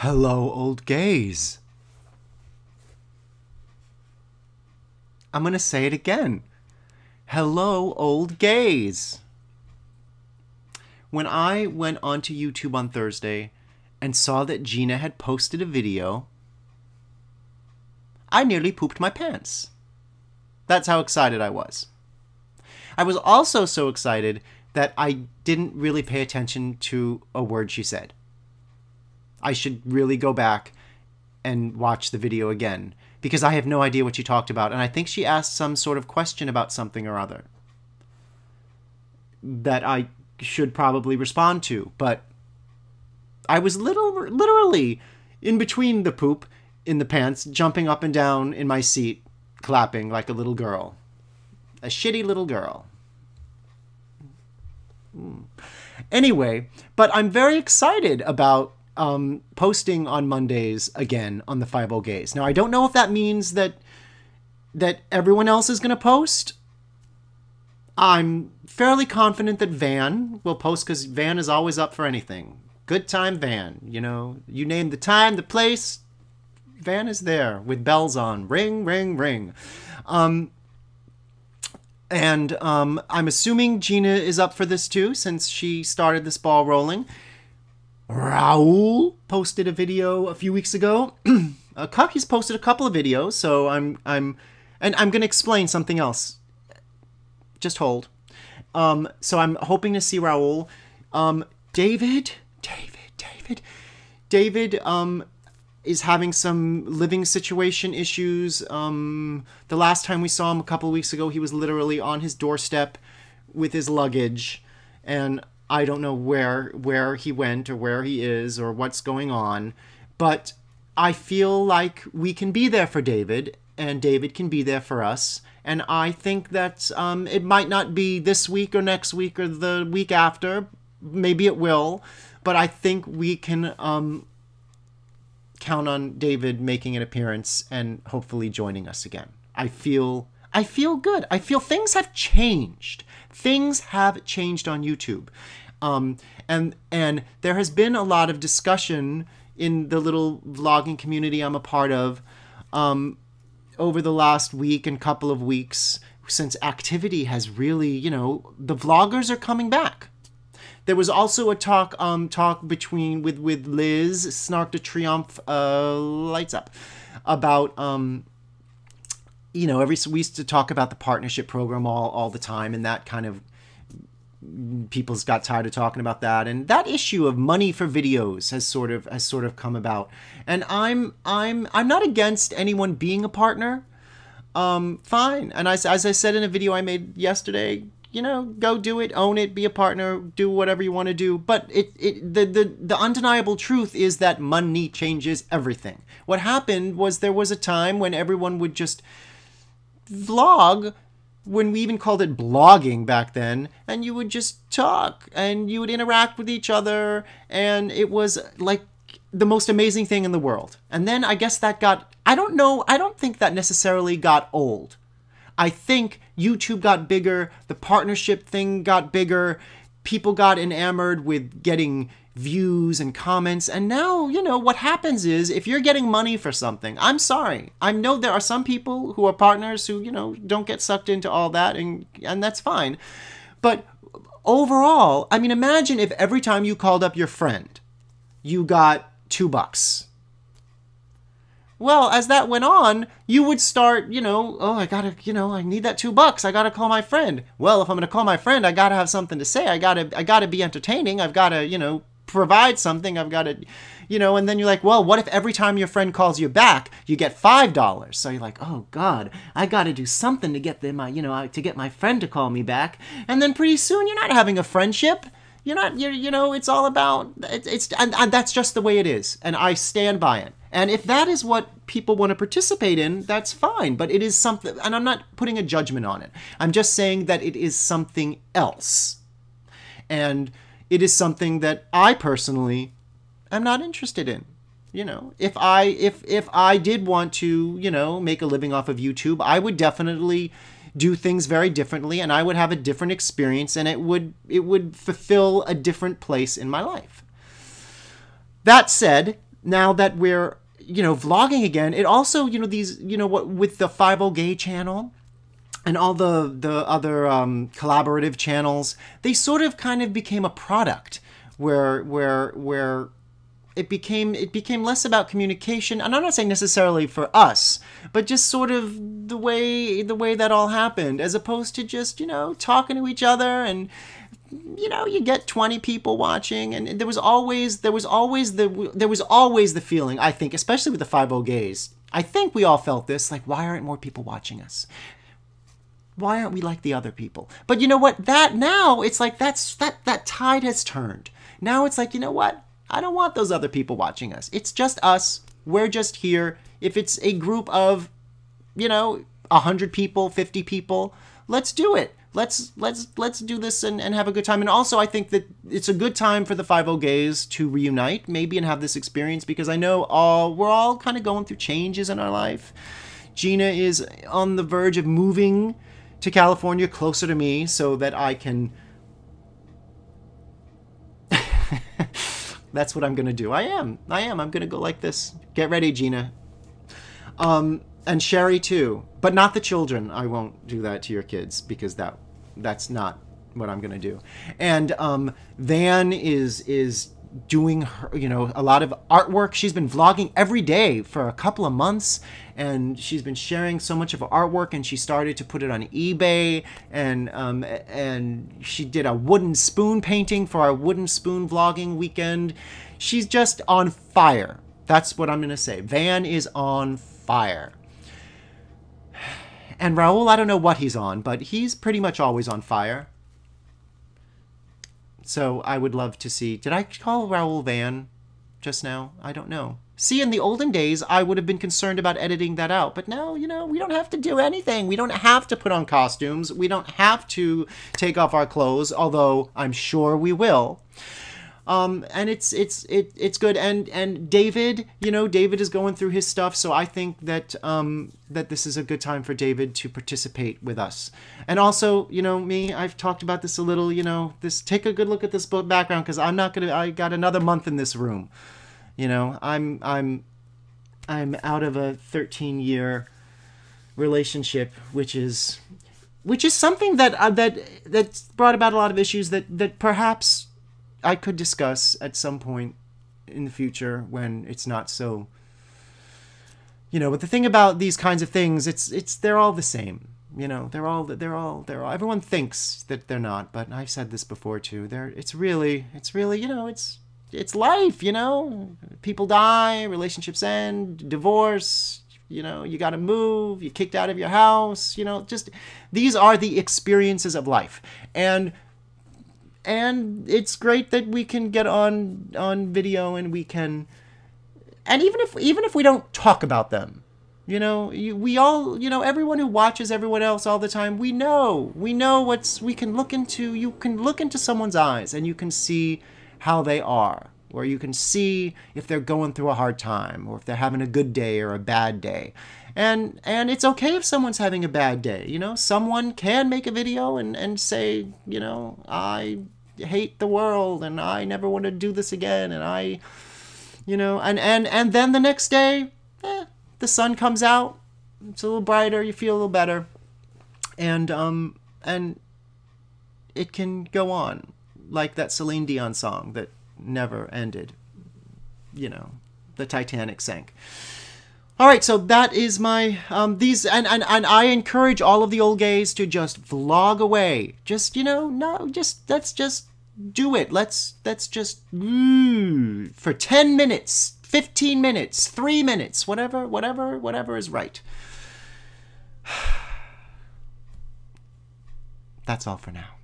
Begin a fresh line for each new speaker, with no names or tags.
Hello, old gays. I'm going to say it again. Hello, old gays. When I went onto YouTube on Thursday and saw that Gina had posted a video, I nearly pooped my pants. That's how excited I was. I was also so excited that I didn't really pay attention to a word she said. I should really go back and watch the video again because I have no idea what she talked about, and I think she asked some sort of question about something or other that I should probably respond to, but I was literally in between the poop in the pants, jumping up and down in my seat, clapping like a little girl. A shitty little girl. Anyway, but I'm very excited about posting on Mondays again on the 50 Gays. Now, I don't know if that means that everyone else is going to post. I'm fairly confident that Van will post because Van is always up for anything. Good time Van. You know, you name the time, the place, Van is there with bells on. Ring, ring, ring. I'm assuming Gina is up for this too, since she started this ball rolling. Raul posted a video a few weeks ago. He's posted a couple of videos, so I'm going to explain something else. Just hold. So I'm hoping to see Raul. David is having some living situation issues. The last time we saw him a couple of weeks ago, he was literally on his doorstep with his luggage, and I don't know where he went or where he is or what's going on, but I feel like we can be there for David, and David can be there for us. And I think that it might not be this week or next week or the week after. Maybe it will, but I think we can count on David making an appearance and hopefully joining us again. I feel good. I feel things have changed. Things have changed on YouTube. And there has been a lot of discussion in the little vlogging community I'm a part of over the last week and couple of weeks, since activity has really, the vloggers are coming back. There was also a talk between with Liz, Snark de Triomphe, lights up, about we used to talk about the partnership program all the time, and that kind of people's got tired of talking about that, and that issue of money for videos has sort of come about. And I'm not against anyone being a partner. Fine. And as I said in a video I made yesterday, go do it, own it, be a partner, do whatever you want to do. But the undeniable truth is that money changes everything. What happened was there was a time when everyone would just vlog, when we even called it blogging back then, and you would just talk and you would interact with each other, and it was like the most amazing thing in the world. And then I guess that got, I don't think that necessarily got old. I think YouTube got bigger, the partnership thing got bigger, people got enamored with getting views and comments, and now, what happens is, if you're getting money for something, I'm sorry, I know there are some people who are partners who, don't get sucked into all that, and that's fine. But overall, I mean, imagine if every time you called up your friend, you got $2. Well, as that went on, you would start, oh, I gotta, I need that $2. I gotta call my friend. Well, if I'm gonna call my friend, I gotta have something to say. I gotta be entertaining. I've gotta, provide something. I've gotta, and then you're like, well, what if every time your friend calls you back, you get $5? So you're like, oh God, I gotta do something to get them, to get my friend to call me back. And then pretty soon you're not having a friendship. It's all about, and that's just the way it is. And I stand by it. And if that is what people want to participate in, that's fine. But it is something, and I'm not putting a judgment on it. I'm just saying that it is something else. And it is something that I personally am not interested in. If I did want to, make a living off of YouTube, I would definitely do things very differently, and I would have a different experience, and it would fulfill a different place in my life. That said, now that we're, vlogging again, it also, these, what with the 50 Gay channel and all the other collaborative channels, they sort of kind of became a product where it became less about communication, and I'm not saying necessarily for us, but just sort of the way that all happened, as opposed to just, talking to each other, and you get 20 people watching, and there was always the feeling, I think, especially with the 50 Gays. I think we all felt this, like, why aren't more people watching us? Why aren't we like the other people? But you know what? That now, it's like that tide has turned. Now it's like, you know what? I don't want those other people watching us. It's just us. We're just here. If it's a group of, 100 people, 50 people, let's do it. Let's do this and have a good time. And also, I think that it's a good time for the 50 Gays to reunite, maybe, and have this experience, because I know we're all kind of going through changes in our life. Gina is on the verge of moving to California, closer to me, so that I can... That's what I'm going to do. I am. I'm going to go like this. Get ready, Gina. And Sherry, too. But not the children. I won't do that to your kids, because that's not what I'm going to do. And Van is doing her, a lot of artwork. She's been vlogging every day for a couple of months, and she's been sharing so much of her artwork, and she started to put it on eBay, and she did a wooden spoon painting for our wooden spoon vlogging weekend. She's just on fire. That's what I'm going to say. Van is on fire. And Raul, I don't know what he's on, but he's pretty much always on fire. So I would love to see... Did I call Raul Van just now? I don't know. See, in the olden days, I would have been concerned about editing that out. But now, we don't have to do anything. We don't have to put on costumes. We don't have to take off our clothes, although I'm sure we will. And it's good. And David, David is going through his stuff. So I think that that this is a good time for David to participate with us. And also, me, I've talked about this a little, take a good look at this book background, because I got another month in this room. I'm out of a 13-year relationship, which is something that's brought about a lot of issues that perhaps I could discuss at some point in the future when it's not so, but the thing about these kinds of things, they're all the same. They're all, everyone thinks that they're not, but I've said this before too. It's really, it's life, people die, relationships end, divorce, you got to move, you're kicked out of your house, just, these are the experiences of life. And it's great that we can get on video, and we can, and even if we don't talk about them, we all, everyone who watches everyone else all the time, we know we can look into, you can look into someone's eyes, and you can see how they are, or you can see if they're going through a hard time, or if they're having a good day or a bad day. And it's okay if someone's having a bad day. Someone can make a video and say, I hate the world, and I never want to do this again, and I, and then the next day, the sun comes out, it's a little brighter, you feel a little better, and it can go on, like that Celine Dion song that never ended. The Titanic sank. All right, so that is my these, and I encourage all of the old gays to just vlog away. Just let's just do it. Let's just for 10 minutes, 15 minutes, 3 minutes, whatever is right. That's all for now.